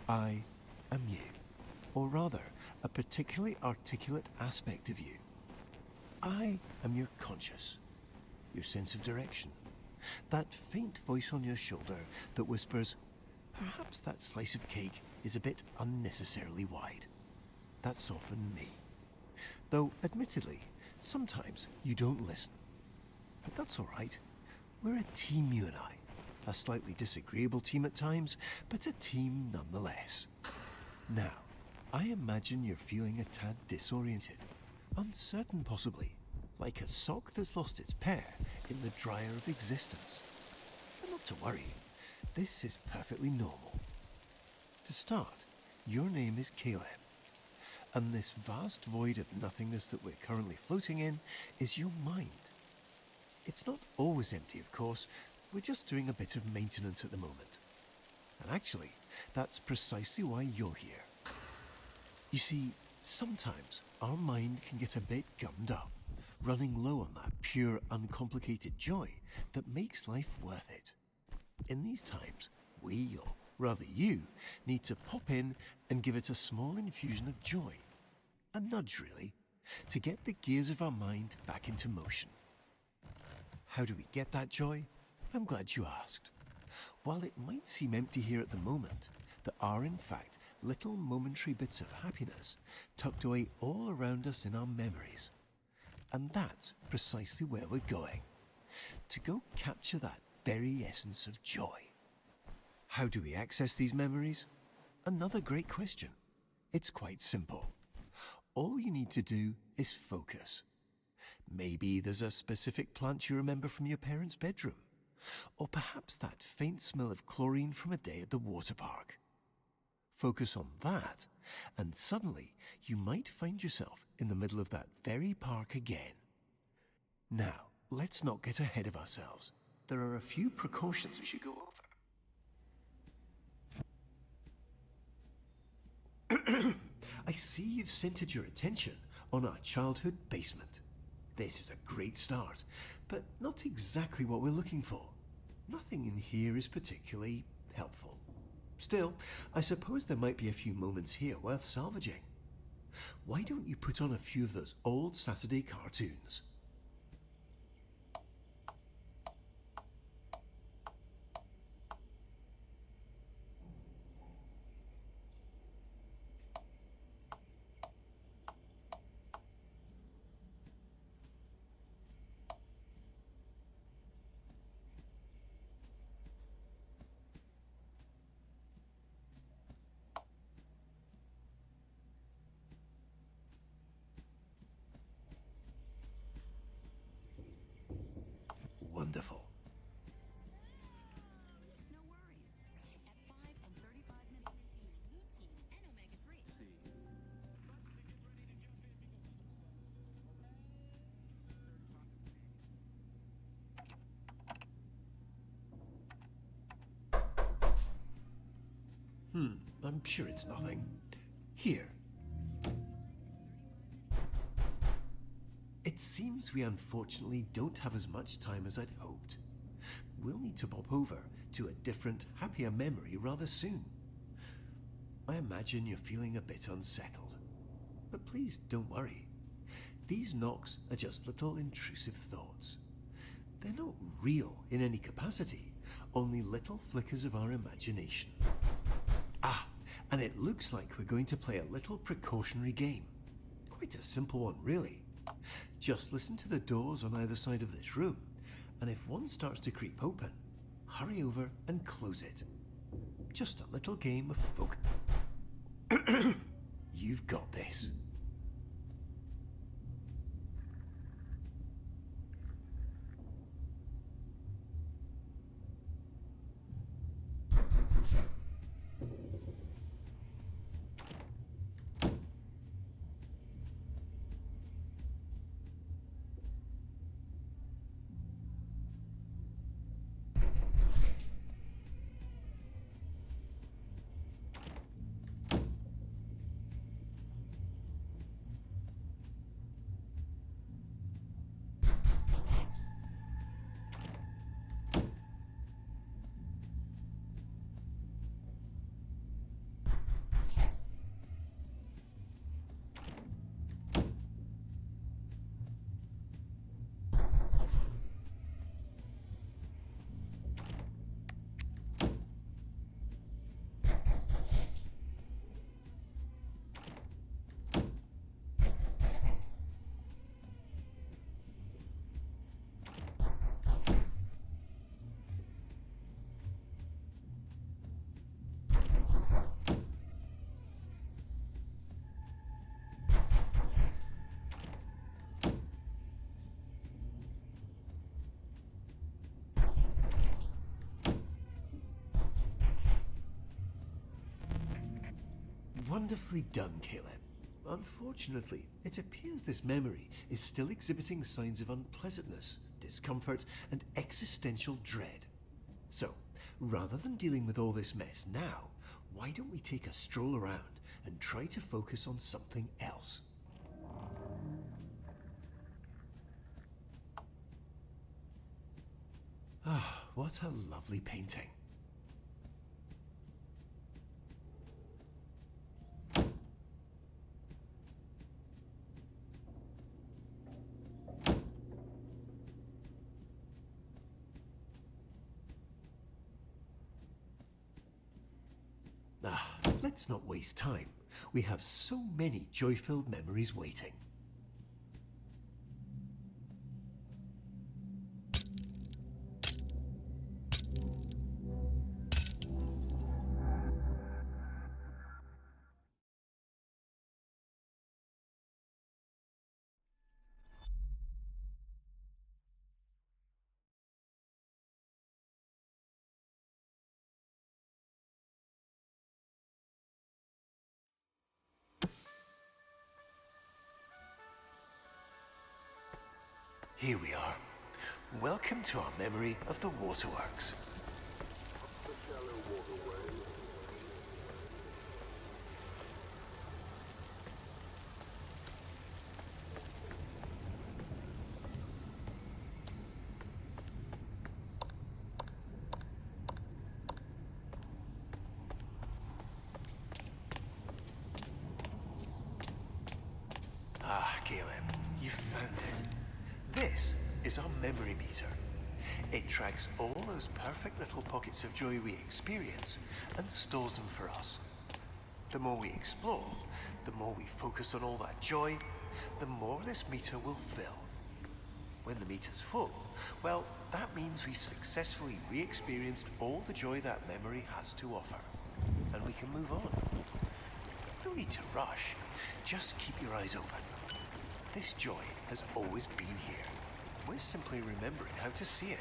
I am you, or rather, a particularly articulate aspect of you. I am your conscious, your sense of direction, that faint voice on your shoulder that whispers, perhaps that slice of cake is a bit unnecessarily wide. That's often me. Though, admittedly, sometimes you don't listen. But that's all right. We're a team, you and I. A slightly disagreeable team at times, but a team nonetheless. Now, I imagine you're feeling a tad disoriented, uncertain possibly, like a sock that's lost its pair in the dryer of existence. But not to worry, this is perfectly normal. To start, your name is Caleb, and this vast void of nothingness that we're currently floating in is your mind. It's not always empty, of course. We're just doing a bit of maintenance at the moment. And actually, that's precisely why you're here. You see, sometimes our mind can get a bit gummed up, running low on that pure, uncomplicated joy that makes life worth it. In these times, we, or rather you, need to pop in and give it a small infusion of joy. A nudge, really, to get the gears of our mind back into motion. How do we get that joy? I'm glad you asked. While it might seem empty here at the moment, there are in fact little momentary bits of happiness tucked away all around us in our memories. And that's precisely where we're going. To go capture that very essence of joy. How do we access these memories? Another great question. It's quite simple. All you need to do is focus. Maybe there's a specific plant you remember from your parents' bedroom. Or perhaps that faint smell of chlorine from a day at the water park. Focus on that, and suddenly you might find yourself in the middle of that very park again. Now, let's not get ahead of ourselves. There are a few precautions we should go over. I see you've centered your attention on our childhood basement. This is a great start, but not exactly what we're looking for. Nothing in here is particularly helpful. Still, I suppose there might be a few moments here worth salvaging. Why don't you put on a few of those old Saturday cartoons? Wonderful. No worries. At 5 and 35 minutes, lutein and omega-3. I'm sure it's nothing. Here. It seems we unfortunately don't have as much time as I'd hoped. We'll need to pop over to a different, happier memory rather soon. I imagine you're feeling a bit unsettled. But please don't worry. These knocks are just little intrusive thoughts. They're not real in any capacity, only little flickers of our imagination. Ah, and it looks like we're going to play a little precautionary game. Quite a simple one, really. Just listen to the doors on either side of this room, and if one starts to creep open, hurry over and close it. Just a little game of focus. You've got this. Wonderfully done, Caleb. Unfortunately, it appears this memory is still exhibiting signs of unpleasantness, discomfort, and existential dread. So, rather than dealing with all this mess now, why don't we take a stroll around and try to focus on something else? Ah, what a lovely painting. Let's not waste time. We have so many joy-filled memories waiting. Here we are. Welcome to our memory of the waterworks. Ah, Caleb, you found it. This is our memory meter. It tracks all those perfect little pockets of joy we experience and stores them for us. The more we explore, the more we focus on all that joy, the more this meter will fill. When the meter's full, well, that means we've successfully re-experienced all the joy that memory has to offer. And we can move on. No need to rush. Just keep your eyes open. This joy has always been here. We're simply remembering how to see it.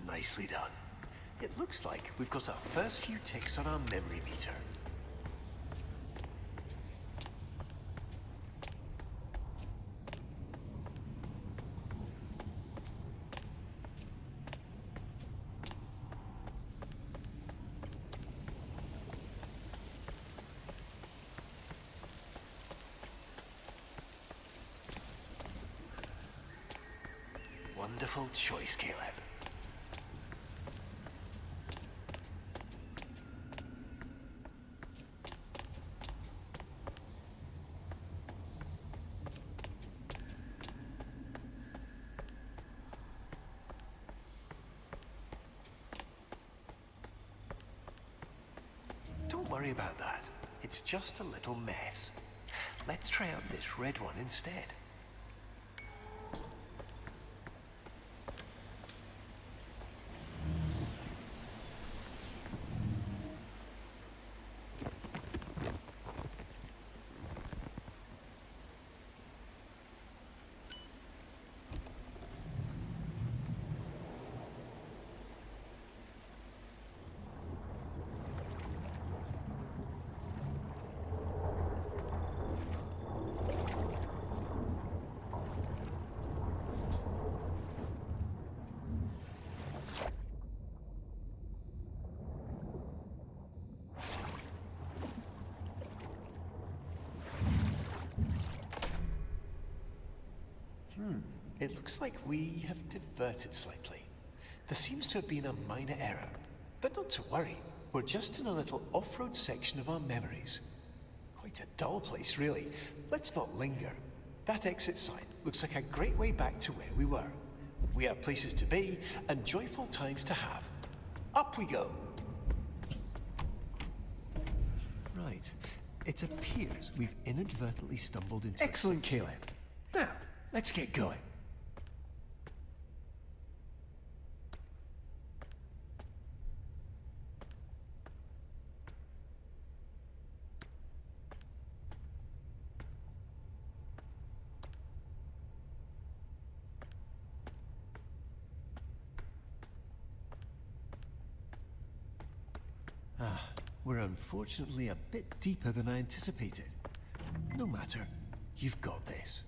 Nicely done. It looks like we've got our first few ticks on our memory meter. Wonderful choice, Caleb. Don't worry about that. It's just a little mess. Let's try out this red one instead. It looks like we have diverted slightly. There seems to have been a minor error. But not to worry, we're just in a little off-road section of our memories. Quite a dull place, really. Let's not linger. That exit sign looks like a great way back to where we were. We have places to be and joyful times to have. Up we go! Right. It appears we've inadvertently stumbled into... Excellent, Caleb. Now, let's get going. We're unfortunately a bit deeper than I anticipated. No matter, you've got this.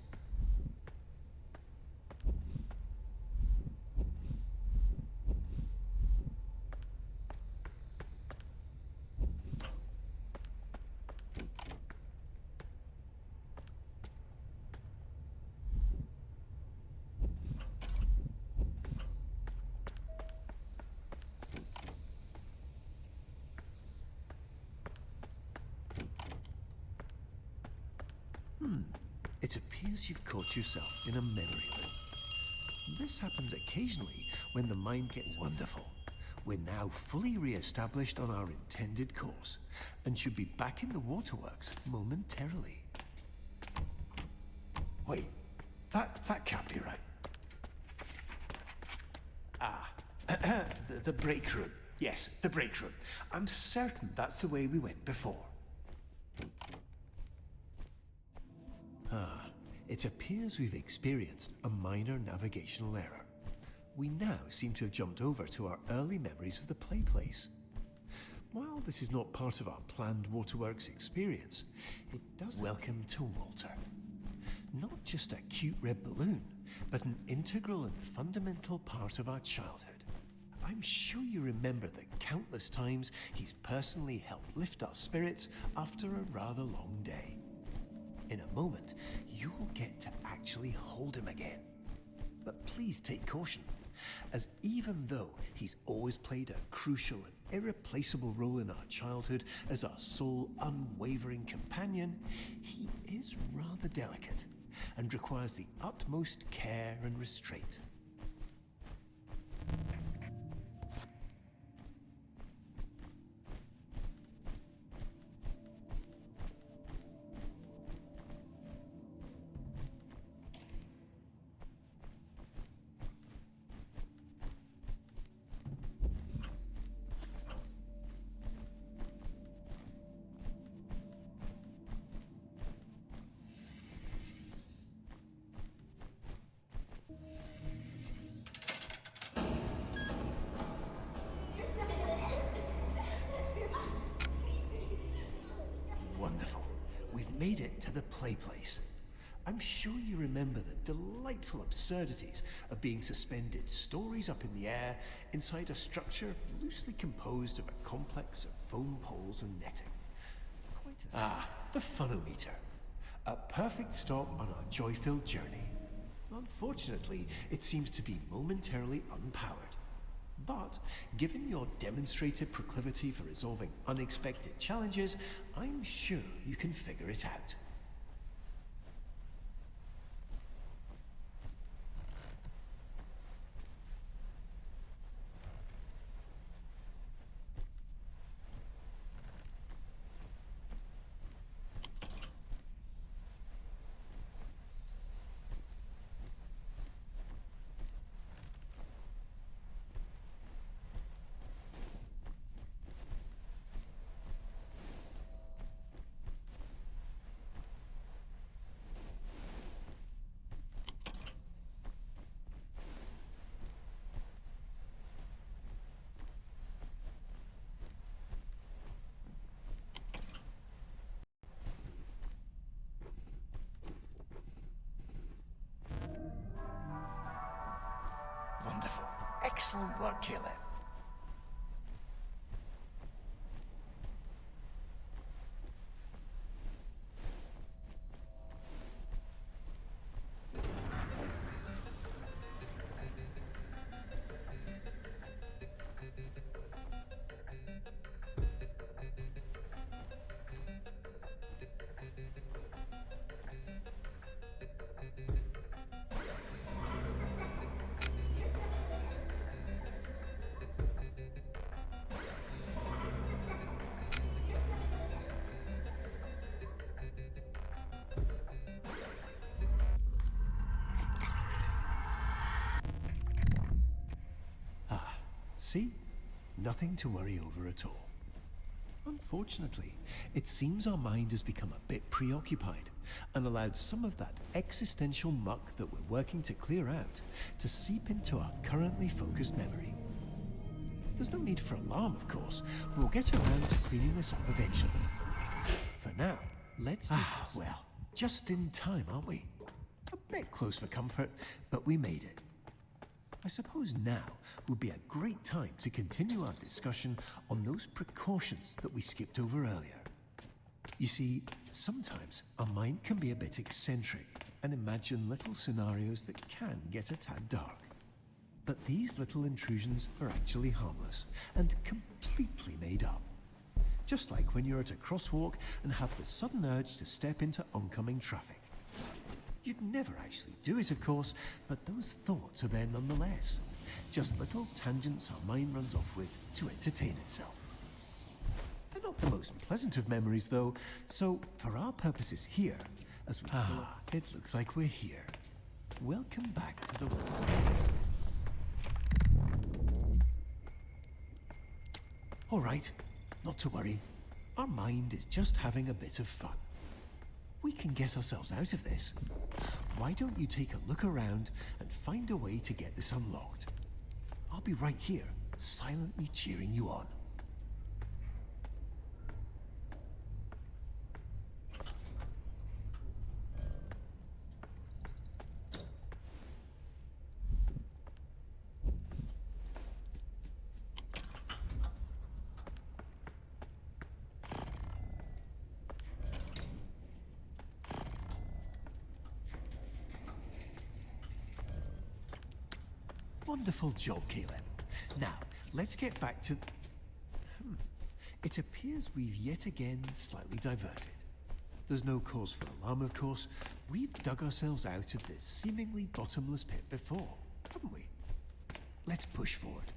It appears you've caught yourself in a memory loop. This happens occasionally when the mind gets wonderful. We're now fully re-established on our intended course and should be back in the waterworks momentarily. Wait, that can't be right. The break room. Yes, the break room. I'm certain that's the way we went before. It appears we've experienced a minor navigational error. We now seem to have jumped over to our early memories of the play place. While this is not part of our planned waterworks experience, it does... Welcome to Walter. Not just a cute red balloon, but an integral and fundamental part of our childhood. I'm sure you remember the countless times he's personally helped lift our spirits after a rather long day. In a moment, you'll get to actually hold him again. But please take caution, as even though he's always played a crucial and irreplaceable role in our childhood as our sole unwavering companion, he is rather delicate and requires the utmost care and restraint. Wonderful. We've made it to the play place. I'm sure you remember the delightful absurdities of being suspended stories up in the air inside a structure loosely composed of a complex of foam poles and netting. Quite the funometer. A perfect stop on our joy-filled journey. Unfortunately, it seems to be momentarily unpowered. But, given your demonstrated proclivity for resolving unexpected challenges, I'm sure you can figure it out. Wonderful. Excellent work, Caleb. See? Nothing to worry over at all. Unfortunately, it seems our mind has become a bit preoccupied and allowed some of that existential muck that we're working to clear out to seep into our currently focused memory. There's no need for alarm, of course. We'll get around to cleaning this up eventually. For now, let's do this. Well, just in time, aren't we? A bit close for comfort, but we made it. I suppose now would be a great time to continue our discussion on those precautions that we skipped over earlier. You see, sometimes our mind can be a bit eccentric and imagine little scenarios that can get a tad dark. But these little intrusions are actually harmless and completely made up. Just like when you're at a crosswalk and have the sudden urge to step into oncoming traffic. You'd never actually do it, of course, but those thoughts are there nonetheless. Just little tangents our mind runs off with to entertain itself. They're not the most pleasant of memories, though, so for our purposes here, as we it looks like we're here. Welcome back to the Woods. All right, not to worry. Our mind is just having a bit of fun. We can get ourselves out of this. Why don't you take a look around and find a way to get this unlocked? I'll be right here, silently cheering you on. Wonderful job, Caleb. Now, let's get back to... It appears we've yet again slightly diverted. There's no cause for alarm, of course. We've dug ourselves out of this seemingly bottomless pit before, haven't we? Let's push forward.